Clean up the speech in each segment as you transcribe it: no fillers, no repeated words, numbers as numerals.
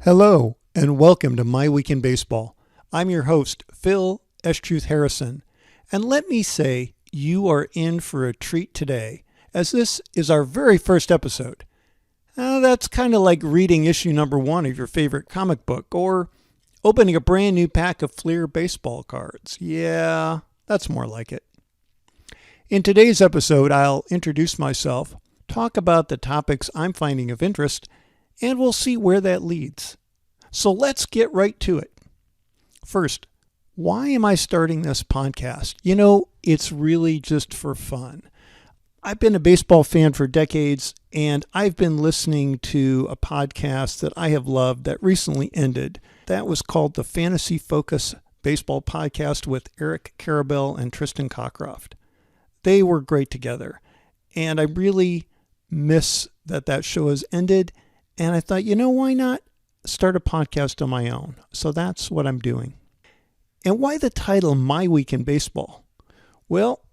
Hello, and welcome to My Week in Baseball. I'm your host, Phil S-Truth Harrison, and let me say you are in for a treat today, as this is our very first episode. That's kind of like reading issue number 1 of your favorite comic book, or opening a brand new pack of Fleer baseball cards. Yeah, that's more like it. In today's episode, I'll introduce myself, talk about the topics I'm finding of interest, and we'll see where that leads. So let's get right to it. First, why am I starting this podcast? It's really just for fun. I've been a baseball fan for decades, and I've been listening to a podcast that I have loved that recently ended. That was called the Fantasy Focus Baseball Podcast with Eric Karabell and Tristan Cockcroft. They were great together, and I really miss that show has ended, and I thought, why not start a podcast on my own? So that's what I'm doing. And why the title My Week in Baseball? Well,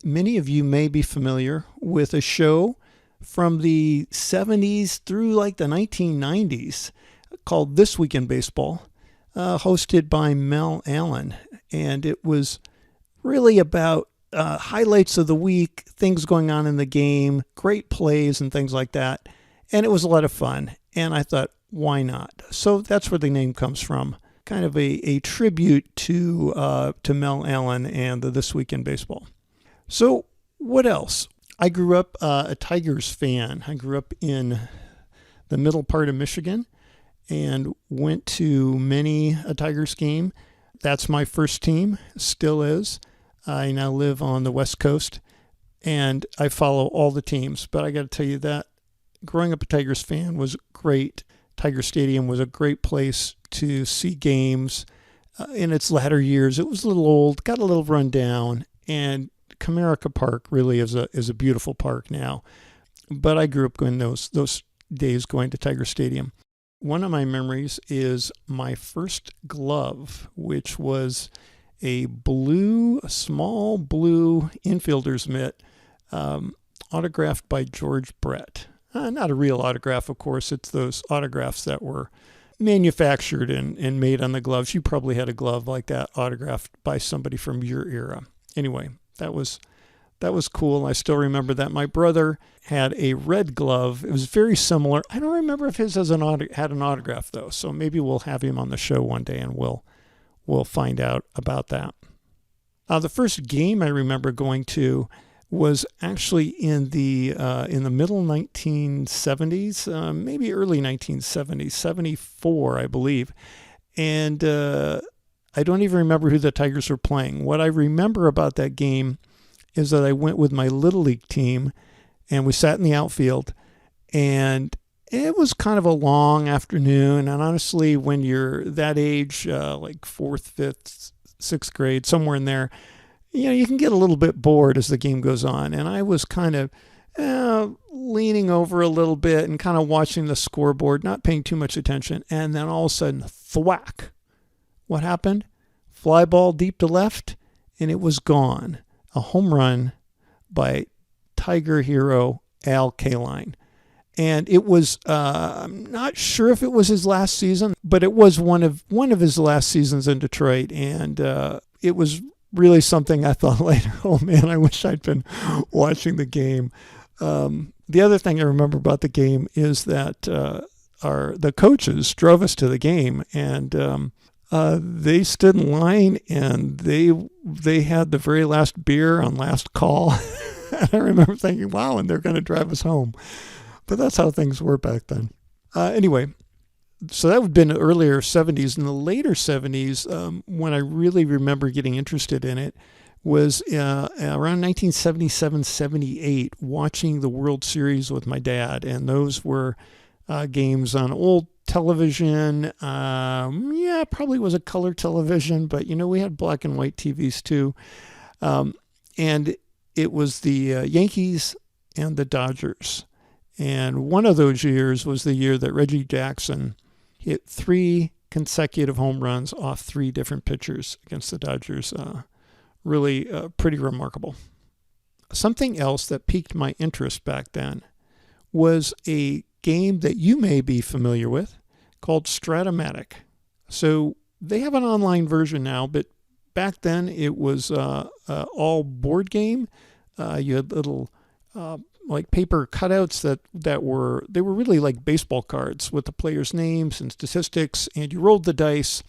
many of you may be familiar with a show from the 70s through like the 1990s called This Week in Baseball, hosted by Mel Allen. And it was really about highlights of the week, things going on in the game, great plays and things like that. And it was a lot of fun. And I thought, why not? So that's where the name comes from. Kind of a tribute to Mel Allen and the This Week in Baseball. So what else? I grew up a Tigers fan. I grew up in the middle part of Michigan and went to many a Tigers game. That's my first team, still is. I now live on the West Coast, and I follow all the teams. But I got to tell you that growing up a Tigers fan was great. Tiger Stadium was a great place to see games. In its latter years, it was a little old, got a little run down, and Comerica Park really is a beautiful park now. But I grew up going those days going to Tiger Stadium. One of my memories is my first glove, which was a small blue infielder's mitt, autographed by George Brett. Not a real autograph, of course. It's those autographs that were manufactured and made on the gloves. You probably had a glove like that autographed by somebody from your era. Anyway, that was cool. I still remember that. My brother had a red glove. It was very similar. I don't remember if his had an autograph, though. So maybe we'll have him on the show one day and we'll find out about that. The first game I remember going to was actually in the middle 1970s, maybe early 1970s, 74, I believe. And I don't even remember who the Tigers were playing. What I remember about that game is that I went with my Little League team, and we sat in the outfield, and it was kind of a long afternoon. And honestly, when you're that age, like 4th, 5th, 6th grade, somewhere in there, you can get a little bit bored as the game goes on. And I was kind of leaning over a little bit and kind of watching the scoreboard, not paying too much attention. And then all of a sudden, thwack. What happened? Fly ball deep to left, and it was gone. A home run by Tiger hero Al Kaline. And it was, I'm not sure if it was his last season, but it was one of his last seasons in Detroit. And it was really something I thought later, oh man, I wish I'd been watching the game. The other thing I remember about the game is that the coaches drove us to the game, and they stood in line, and they had the very last beer on last call. And I remember thinking, wow, and they're going to drive us home. But that's how things were back then. Anyway, so that would have been the earlier 70s. In the later 70s, when I really remember getting interested in it, was around 1977-78, watching the World Series with my dad. And those were games on old television. Probably was a color television, but, we had black and white TVs too. And it was the Yankees and the Dodgers. And one of those years was the year that Reggie Jackson hit 3 consecutive home runs off 3 different pitchers against the Dodgers. Really pretty remarkable. Something else that piqued my interest back then was a game that you may be familiar with called Stratimatic. So they have an online version now, but back then it was all board game. You had little like paper cutouts that were really like baseball cards with the players' names and statistics, and you rolled the dice.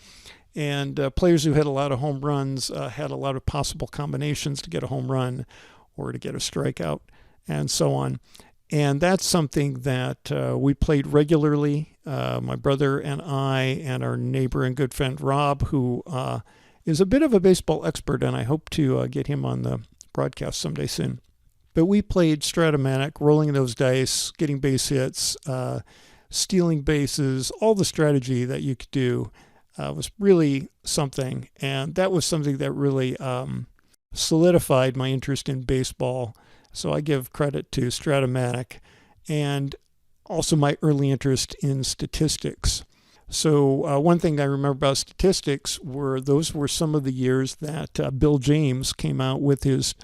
And players who had a lot of home runs had a lot of possible combinations to get a home run or to get a strikeout and so on. And that's something that we played regularly, my brother and I and our neighbor and good friend Rob, who is a bit of a baseball expert, and I hope to get him on the broadcast someday soon. But we played Stratimatic, rolling those dice, getting base hits, stealing bases, all the strategy that you could do. Was really something, and that was something that really solidified my interest in baseball. So I give credit to Stratimatic and also my early interest in statistics. So one thing I remember about statistics those were some of the years that Bill James came out with his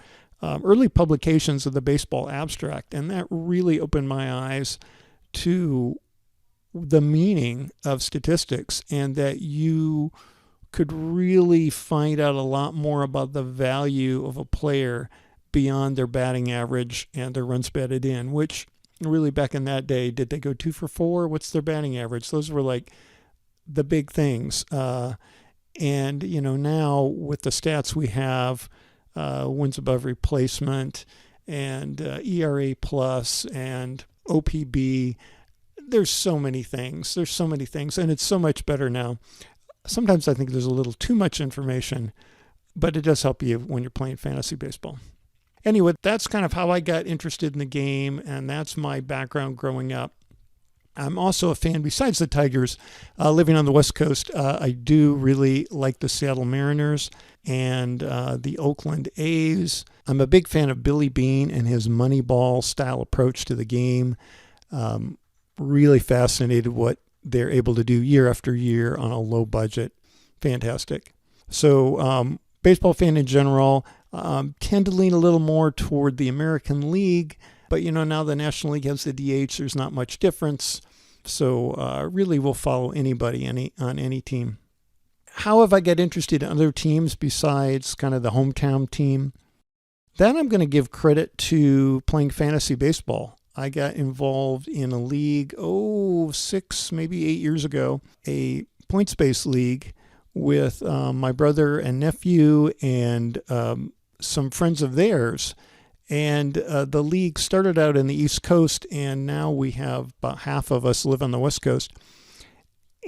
early publications of the baseball abstract, and that really opened my eyes to the meaning of statistics, and that you could really find out a lot more about the value of a player beyond their batting average and their runs batted in, which really back in that day, did they go 2 for 4? What's their batting average? Those were like the big things. And, now with the stats we have, wins above replacement and ERA plus and OPB, there's so many things, and it's so much better now. Sometimes I think there's a little too much information, but it does help you when you're playing fantasy baseball. Anyway, that's kind of how I got interested in the game, and that's my background growing up. I'm also a fan, besides the Tigers, living on the West Coast. I do really like the Seattle Mariners and the Oakland A's. I'm a big fan of Billy Beane and his Moneyball style approach to the game. Really fascinated what they're able to do year after year on a low budget. Fantastic. So baseball fan in general, tend to lean a little more toward the American League, but now the National League has the DH. There's not much difference. So really will follow anybody on any team. How have I got interested in other teams besides kind of the hometown team? Then I'm going to give credit to playing fantasy baseball. I got involved in a league, 6, maybe 8 years ago, a points-based league with my brother and nephew and some friends of theirs. And the league started out in the East Coast, and now we have about half of us live on the West Coast.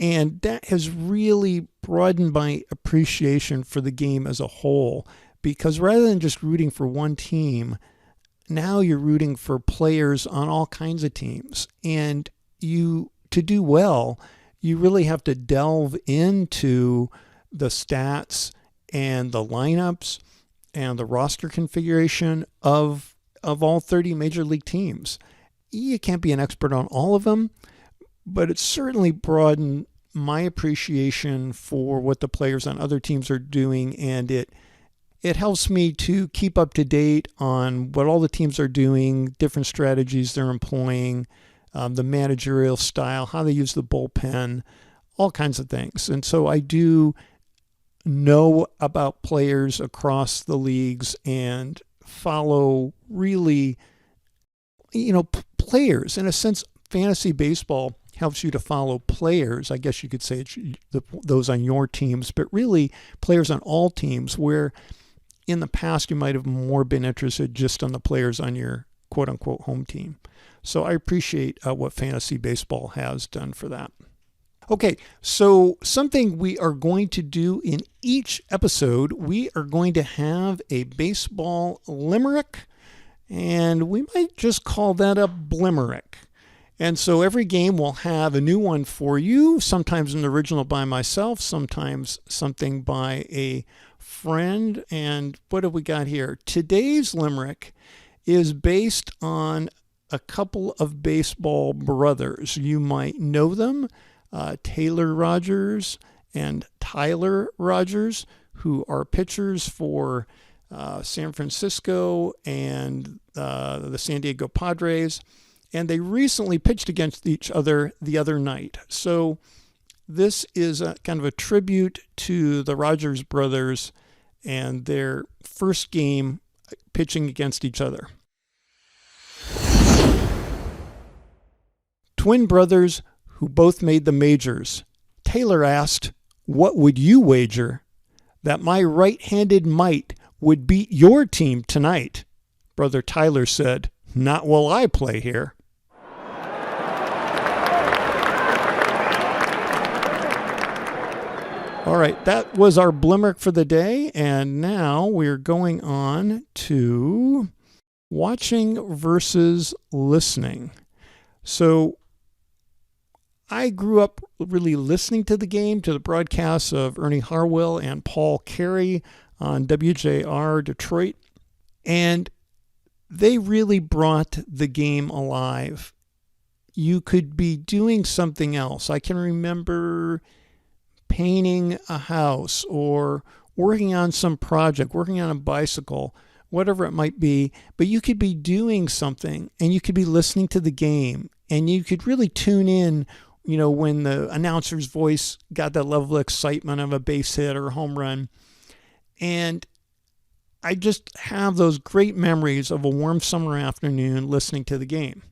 And that has really broadened my appreciation for the game as a whole, because rather than just rooting for one team, now you're rooting for players on all kinds of teams. And to do well, you really have to delve into the stats and the lineups and the roster configuration of all 30 major league teams. You can't be an expert on all of them, but it's certainly broadened my appreciation for what the players on other teams are doing, and it helps me to keep up to date on what all the teams are doing, different strategies they're employing, the managerial style, how they use the bullpen, all kinds of things. And so I do know about players across the leagues and follow really, players. In a sense, fantasy baseball helps you to follow players. I guess you could say it's those on your teams, but really players on all teams, where in the past you might have more been interested just on the players on your quote-unquote home team. So I appreciate what fantasy baseball has done for that. Okay, so something we are going to do in each episode, we are going to have a baseball limerick, and we might just call that a Blimerick. And so every game will have a new one for you, sometimes an original by myself, sometimes something by a friend. And what have we got here? Today's limerick is based on a couple of baseball brothers. You might know them, Taylor Rogers and Tyler Rogers, who are pitchers for San Francisco and the San Diego Padres. And they recently pitched against each other the other night. So This is a kind of a tribute to the Rogers brothers and their first game pitching against each other. Twin brothers who both made the majors. Taylor asked, "What would you wager that my right-handed might would beat your team tonight?" Brother Tyler said, "Not while I play here." All right, that was our Blimerick for the day, and now we're going on to watching versus listening. So I grew up really listening to the game, to the broadcasts of Ernie Harwell and Paul Carey on WJR Detroit, and they really brought the game alive. You could be doing something else. I can remember painting a house or working on some project, working on a bicycle, whatever it might be, but you could be doing something and you could be listening to the game, and you could really tune in, when the announcer's voice got that level of excitement of a base hit or a home run. And I just have those great memories of a warm summer afternoon listening to the game.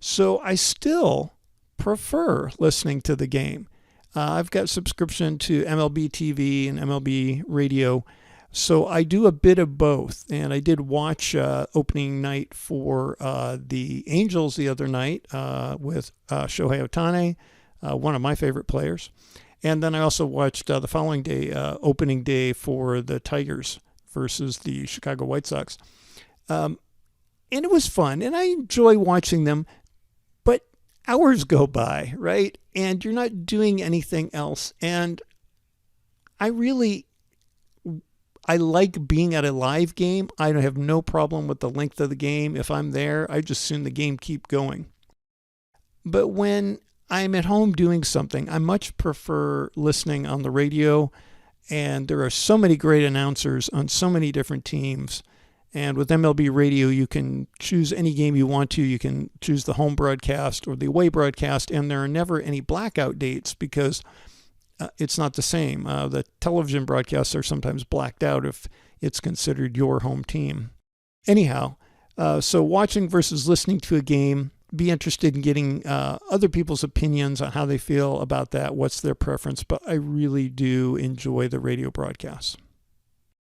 So I still prefer listening to the game. I've got subscription to MLB TV and MLB Radio, so I do a bit of both. And I did watch opening night for the Angels the other night with Shohei Ohtani, one of my favorite players. And then I also watched the following day, opening day for the Tigers versus the Chicago White Sox. And it was fun, and I enjoy watching them. But hours go by, right? And you're not doing anything else. And I like being at a live game. I have no problem with the length of the game. If I'm there, I just assume the game keep going. But when I'm at home doing something, I much prefer listening on the radio. And there are so many great announcers on so many different teams. And with MLB Radio, you can choose any game you want to. You can choose the home broadcast or the away broadcast, and there are never any blackout dates because it's not the same. The television broadcasts are sometimes blacked out if it's considered your home team. Anyhow, so watching versus listening to a game, be interested in getting other people's opinions on how they feel about that, what's their preference, but I really do enjoy the radio broadcasts.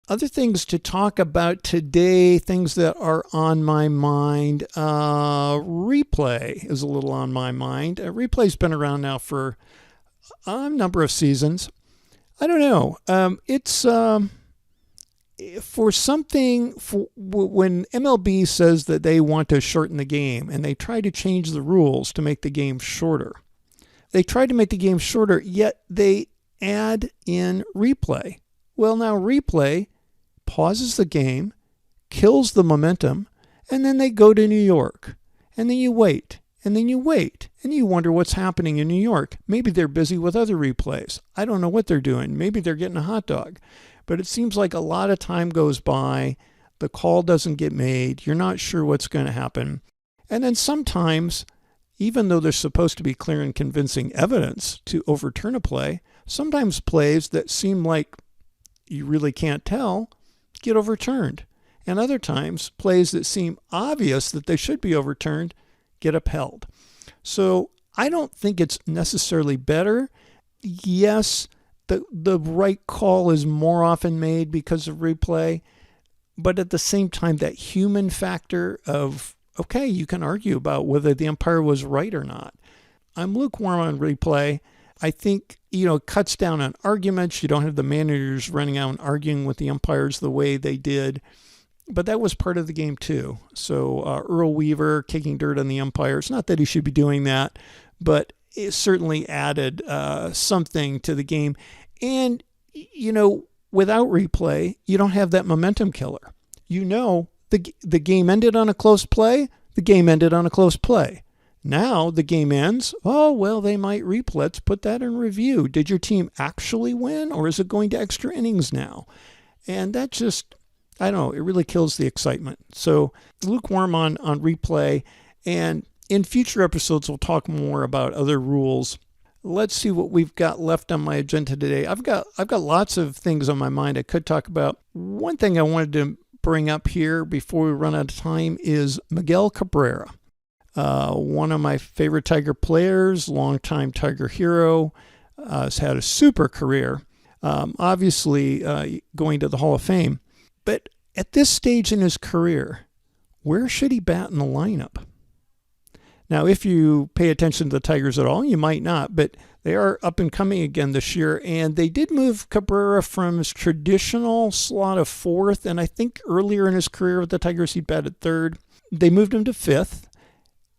Other things to talk about today, things that are on my mind. Replay is a little on my mind. Replay's been around now for a number of seasons. I don't know. It's for something, when MLB says that they want to shorten the game and they try to change the rules to make the game shorter. They try to make the game shorter, yet they add in replay. Well, now replay pauses the game, kills the momentum, and then they go to New York. And then you wait, and then you wait, and you wonder what's happening in New York. Maybe they're busy with other replays. I don't know what they're doing. Maybe they're getting a hot dog. But it seems like a lot of time goes by, the call doesn't get made, you're not sure what's going to happen. And then sometimes, even though there's supposed to be clear and convincing evidence to overturn a play, sometimes plays that seem like you really can't tell get overturned. And other times, plays that seem obvious that they should be overturned get upheld. So I don't think it's necessarily better. Yes, the right call is more often made because of replay, but at the same time, that human factor of, okay, you can argue about whether the umpire was right or not. I'm lukewarm on replay. I think, it cuts down on arguments. You don't have the managers running out and arguing with the umpires the way they did. But that was part of the game too. So Earl Weaver kicking dirt on the umpires, not that he should be doing that, but it certainly added something to the game. And, without replay, you don't have that momentum killer. The game ended on a close play. The game ended on a close play. Now the game ends. Oh, well, they might replay. Let's put that in review. Did your team actually win, or is it going to extra innings now? And that just, I don't know, it really kills the excitement. So lukewarm on replay. And in future episodes, we'll talk more about other rules let's see what we've got left on my agenda today. I've got lots of things on my mind I could talk about. One thing I wanted to bring up here before we run out of time is Miguel Cabrera, one of my favorite Tiger players, longtime Tiger hero, has had a super career, obviously going to the Hall of Fame. But at this stage in his career, where should he bat in the lineup? Now, if you pay attention to the Tigers at all, you might not, but they are up and coming again this year, and they did move Cabrera from his traditional slot of fourth, and I think earlier in his career with the Tigers he batted third. They moved him to fifth.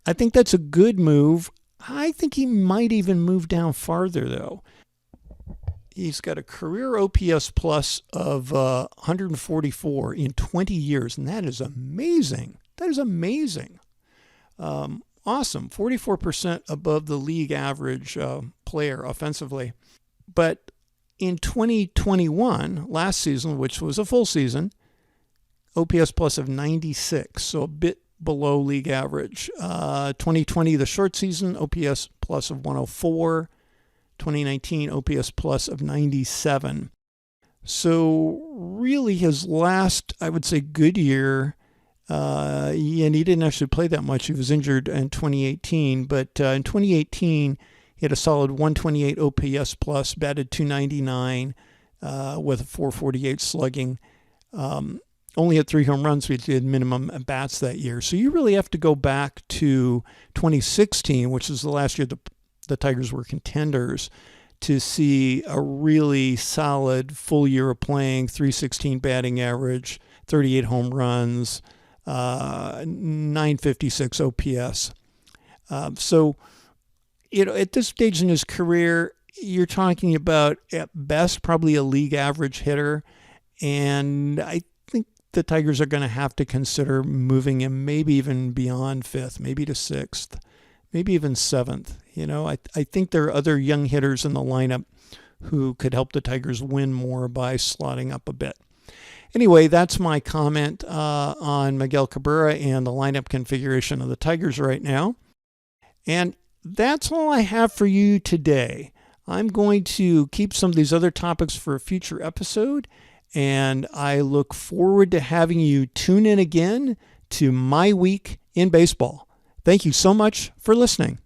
I think that's a good move. I think he might even move down farther, though. He's got a career OPS plus of 144 in 20 years, and that is amazing. That is amazing. Awesome. 44% above the league average player offensively. But in 2021, last season, which was a full season, OPS plus of 96, so a bit below league average. 2020, the short season, OPS plus of 104. 2019, OPS plus of 97. So really his last, I would say, good year, and he didn't actually play that much. He was injured in 2018, but in 2018, he had a solid 128 OPS plus, batted 299 with a 448 slugging. Only had 3 home runs, which did minimum at bats that year. So you really have to go back to 2016, which is the last year the Tigers were contenders, to see a really solid full year of playing, 316 batting average, 38 home runs, 956 OPS. So, at this stage in his career, you're talking about, at best, probably a league average hitter. And I think the Tigers are going to have to consider moving him maybe even beyond fifth, maybe to sixth, maybe even seventh. I think there are other young hitters in the lineup who could help the Tigers win more by slotting up a bit. Anyway, that's my comment on Miguel Cabrera and the lineup configuration of the Tigers right now. And that's all I have for you today. I'm going to keep some of these other topics for a future episode, and I look forward to having you tune in again to My Week in Baseball. Thank you so much for listening.